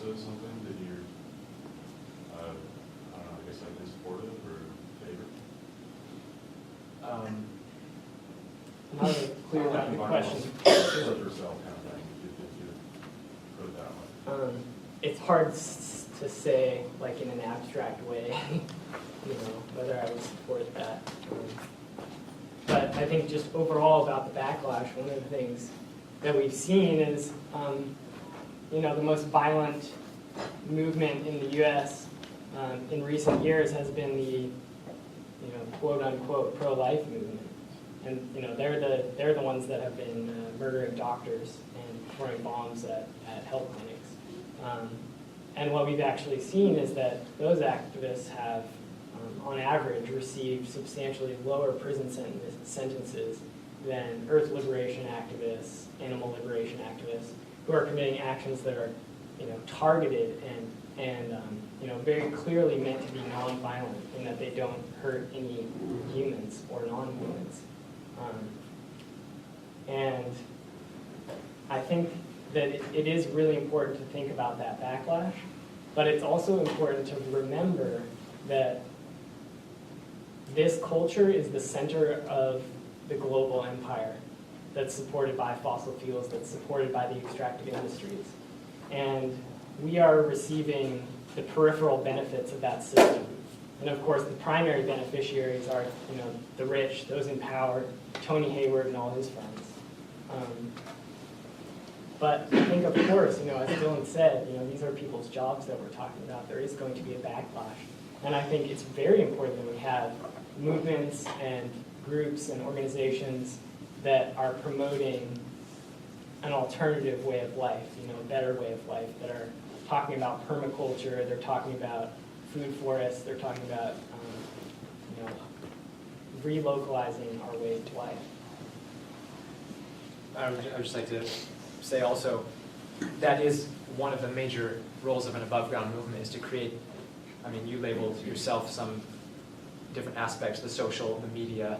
also something that you're, I don't know, I guess like in support of or favor? I'm not really clear about the question. Serve yourself kind of thing, if you put it that way. It's hard to say, like in an abstract way, whether I would support that. But I think just overall about the backlash, one of the things that we've seen is, the most violent movement in the U.S. In recent years has been the, quote unquote pro-life movement, and they're the ones that have been murdering doctors and throwing bombs at health clinics. And what we've actually seen is that those activists have, on average, received substantially lower prison sentences than earth liberation activists, animal liberation activists, who are committing actions that are, targeted and very clearly meant to be nonviolent, in that they don't hurt any humans or non-humans. And I think that it is really important to think about that backlash, but it's also important to remember that this culture is the center of the global empire that's supported by fossil fuels, that's supported by the extractive industries. And we are receiving the peripheral benefits of that system. And of course, the primary beneficiaries are, the rich, those in power, Tony Hayward and all his friends. But I think, of course, as Dylan said, these are people's jobs that we're talking about. There is going to be a backlash. And I think it's very important that we have movements and groups and organizations that are promoting an alternative way of life, a better way of life, that are talking about permaculture, they're talking about food forests, they're talking about relocalizing our way of life. I would just like to say also, that is one of the major roles of an above-ground movement, is to create, you labeled yourself some different aspects, the social, the media,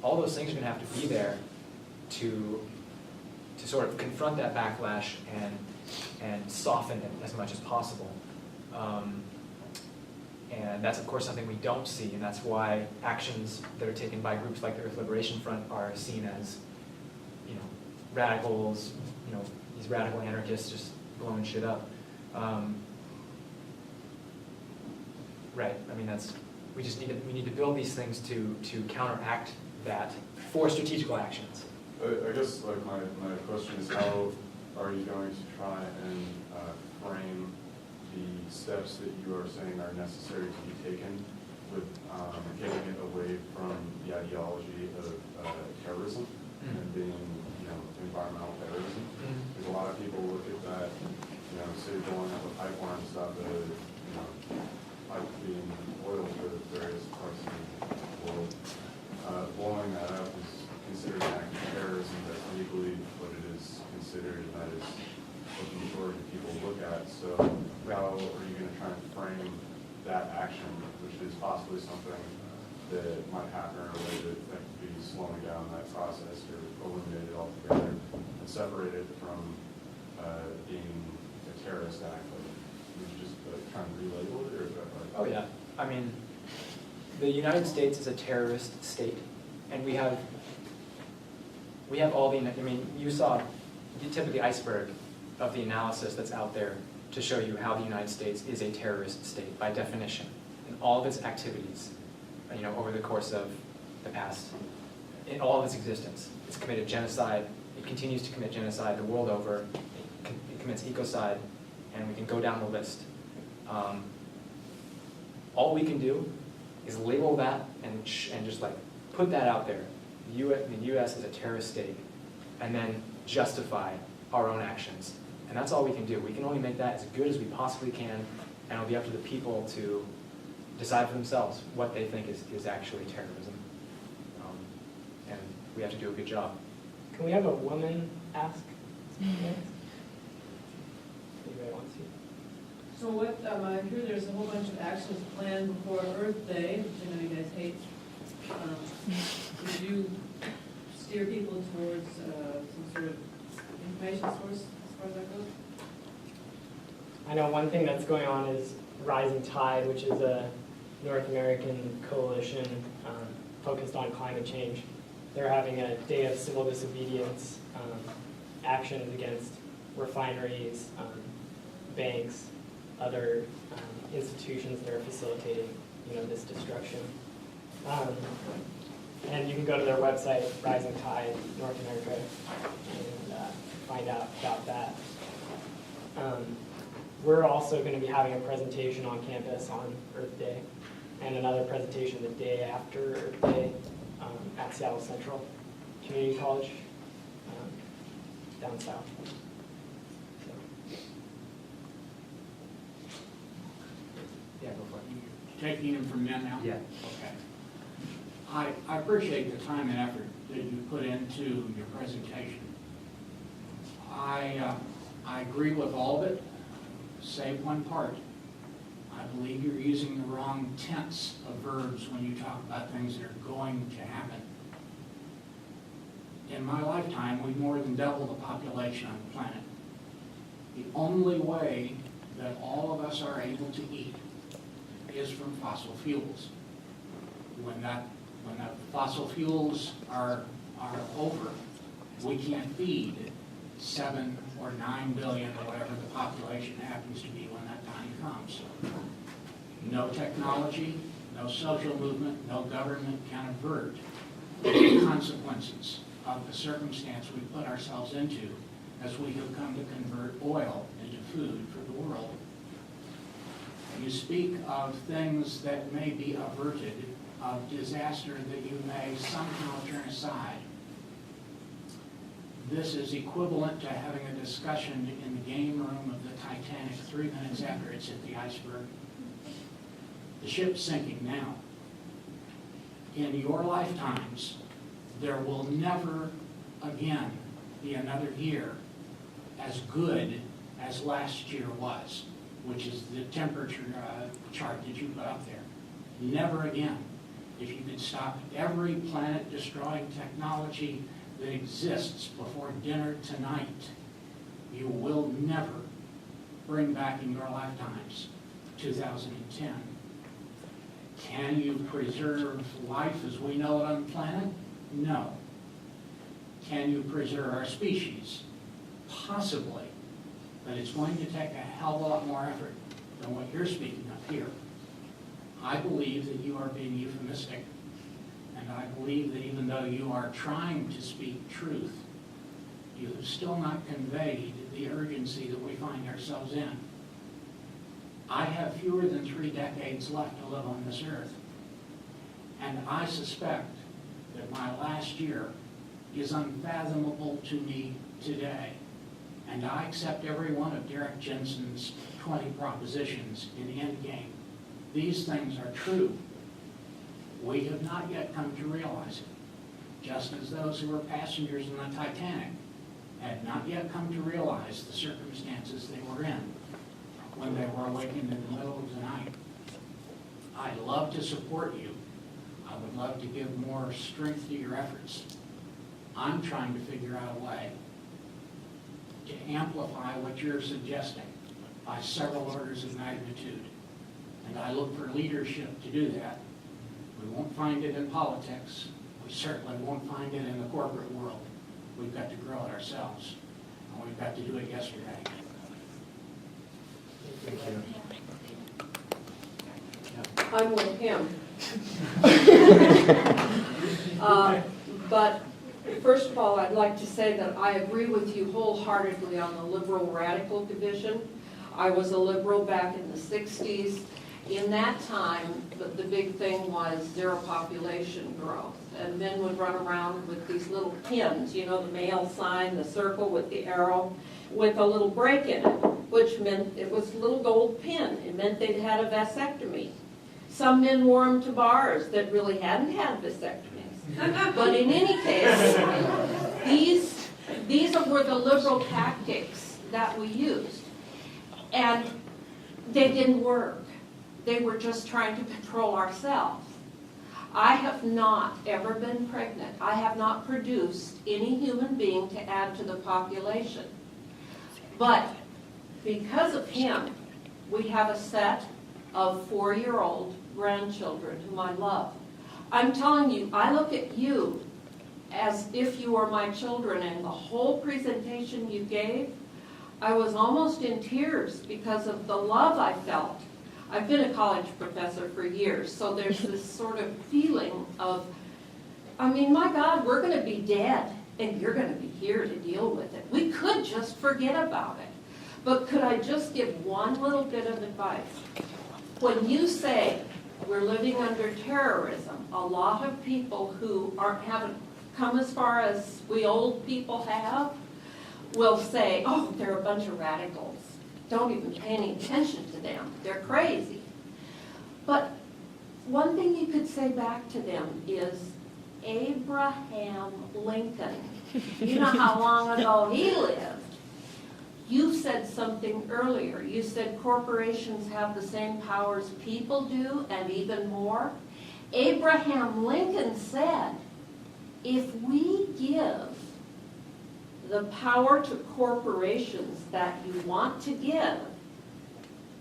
all those things are going to have to be there to sort of confront that backlash and soften it as much as possible. And that's, of course, something we don't see, and that's why actions that are taken by groups like the Earth Liberation Front are seen as, radicals, these radical anarchists just blowing shit up. Right. We need to build these things to counteract that for strategical actions. I guess my question is, how are you going to try and frame the steps that you are saying are necessary to be taken with getting it away from the ideology of terrorism and being, environmental terrorism? Because a lot of people look at that, say blowing up a pipeline to stop the, pipe being oil for various parts of the world. Blowing that up is considered an act of terrorism. That's legally what it is considered, and that is what the majority of people look at. So how are you going to try and frame that action, which is possibly something that might happen in a way that could be slowing down that process or eliminate it altogether and separate it from being a terrorist act? Would you just try and relabel it, or is that like? Oh yeah, the United States is a terrorist state, and we have all the, you saw the tip of the iceberg of the analysis that's out there to show you how the United States is a terrorist state by definition, in all of its activities, over the course of the past, in all of its existence. It's committed genocide, it continues to commit genocide the world over, it commits ecocide, and we can go down the list. All we can do is label that and just put that out there. The U.S. is a terrorist state, and then justify our own actions. And that's all we can do. We can only make that as good as we possibly can, and it'll be up to the people to decide for themselves what they think is actually terrorism. And we have to do a good job. Can we have a woman ask? Anybody wants to? So what, I hear there's a whole bunch of actions planned before Earth Day, which I know you guys hate. Would you steer people towards some sort of information source as far as that goes? I know one thing that's going on is Rising Tide, which is a North American coalition focused on climate change. They're having a day of civil disobedience actions against refineries, banks, other institutions that are facilitating, this destruction. And you can go to their website, Rising Tide North America, and find out about that. We're also going to be having a presentation on campus on Earth Day, and another presentation the day after Earth Day at Seattle Central Community College down south. Yeah, go for it. Taking them from them now? Yeah. Okay. I appreciate the time and effort that you put into your presentation. I agree with all of it, save one part. I believe you're using the wrong tense of verbs when you talk about things that are going to happen. In my lifetime, we've more than doubled the population on the planet. The only way that all of us are able to eat is from fossil fuels. When the fossil fuels are over, we can't feed 7 or 9 billion or whatever the population happens to be when that time comes. No technology, no social movement, no government can avert the consequences of the circumstance we put ourselves into as we have come to convert oil into food for the world. You speak of things that may be averted, of disaster that you may somehow turn aside. This is equivalent to having a discussion in the game room of the Titanic 3 minutes after it's hit the iceberg. The ship's sinking now. In your lifetimes, there will never again be another year as good as last year was, which is the temperature chart that you put up there. Never again. If you could stop every planet-destroying technology that exists before dinner tonight, you will never bring back in your lifetimes 2010. Can you preserve life as we know it on the planet? No. Can you preserve our species? Possibly. But it's going to take a hell of a lot more effort than what you're speaking of here. I believe that you are being euphemistic, and I believe that even though you are trying to speak truth, you have still not conveyed the urgency that we find ourselves in. I have fewer than 3 decades left to live on this earth, and I suspect that my last year is unfathomable to me today. And I accept every one of Derek Jensen's 20 propositions in Endgame. These things are true. We have not yet come to realize it, just as those who were passengers in the Titanic had not yet come to realize the circumstances they were in when they were awakened in the middle of the night. I'd love to support you. I would love to give more strength to your efforts. I'm trying to figure out a way to amplify what you're suggesting by several orders of magnitude. And I look for leadership to do that. We won't find it in politics. We certainly won't find it in the corporate world. We've got to grow it ourselves. And we've got to do it yesterday. Thank you. I'm with him. But first of all, I'd like to say that I agree with you wholeheartedly on the liberal radical division. I was a liberal back in the 60s. In that time, the big thing was zero population growth. And men would run around with these little pins, the male sign, the circle with the arrow, with a little break in it, which meant it was a little gold pin. It meant they'd had a vasectomy. Some men wore them to bars that really hadn't had vasectomies. But in any case, these were the liberal tactics that we used. And they didn't work. They were just trying to control ourselves. I have not ever been pregnant. I have not produced any human being to add to the population. But because of him, we have a set of 4-year-old grandchildren whom I love. I'm telling you, I look at you as if you were my children, and the whole presentation you gave, I was almost in tears because of the love I felt. I've been a college professor for years, so there's this sort of feeling of, I mean, my God, we're going to be dead, and you're going to be here to deal with it. We could just forget about it. But could I just give one little bit of advice? When you say we're living under terrorism, a lot of people who haven't come as far as we old people have will say, oh, they're a bunch of radicals. Don't even pay any attention to them. They're crazy. But one thing you could say back to them is Abraham Lincoln. You know how long ago he lived. You said something earlier. You said corporations have the same powers people do and even more. Abraham Lincoln said, if we give the power to corporations that you want to give,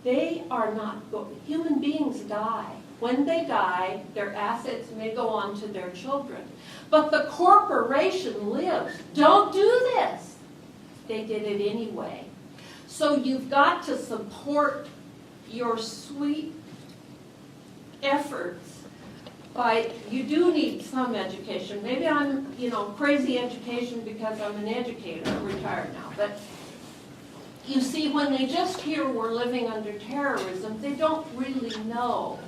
they are not, human beings die. When they die, their assets may go on to their children. But the corporation lives. Don't do this. They did it anyway. So you've got to support your sweet efforts by, you do need some education. Maybe I'm, crazy education because I'm an educator. I'm retired now. But you see, when they just hear we're living under terrorism, they don't really know.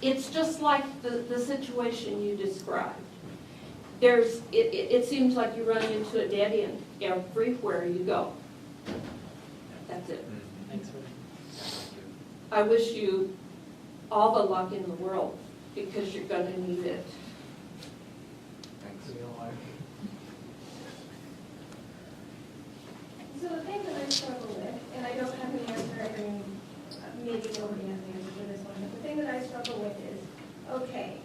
It's just like the situation you described. It seems like you run into a dead end everywhere you go. That's it. Thanks for that. I wish you all the luck in the world because you're going to need it. Thanks. We all are. So the thing that I struggle with, and I don't have an answer, and maybe nobody has an answer for this one, but the thing that I struggle with is, okay,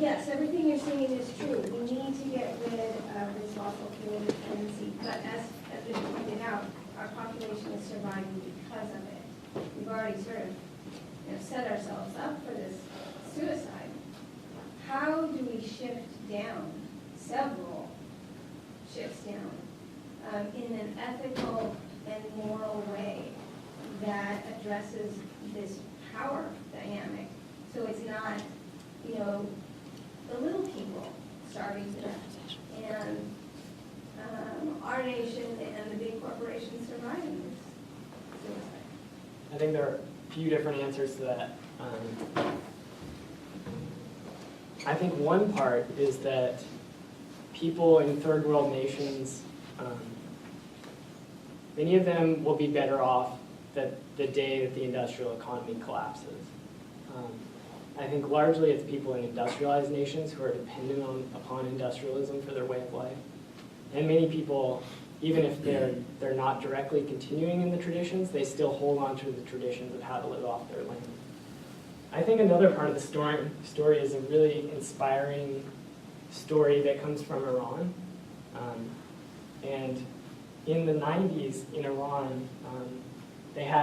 yes, everything you're saying is true. We need to get rid of this lawful cumulative tendency, but as has been pointed out, our population is surviving because of it. We've already sort of set ourselves up for this suicide. How do we shift down, several shifts down, in an ethical and moral way that addresses this power dynamic, so it's not, the little people starving to death, and our nation and the big corporations surviving this suicide? I think there are a few different answers to that. I think one part is that people in third world nations, many of them will be better off the day that the industrial economy collapses. I think largely it's people in industrialized nations who are dependent upon industrialism for their way of life. And many people, even if they're not directly continuing in the traditions, they still hold on to the traditions of how to live off their land. I think another part of the story is a really inspiring story that comes from Iran. And in the 90s in Iran, they had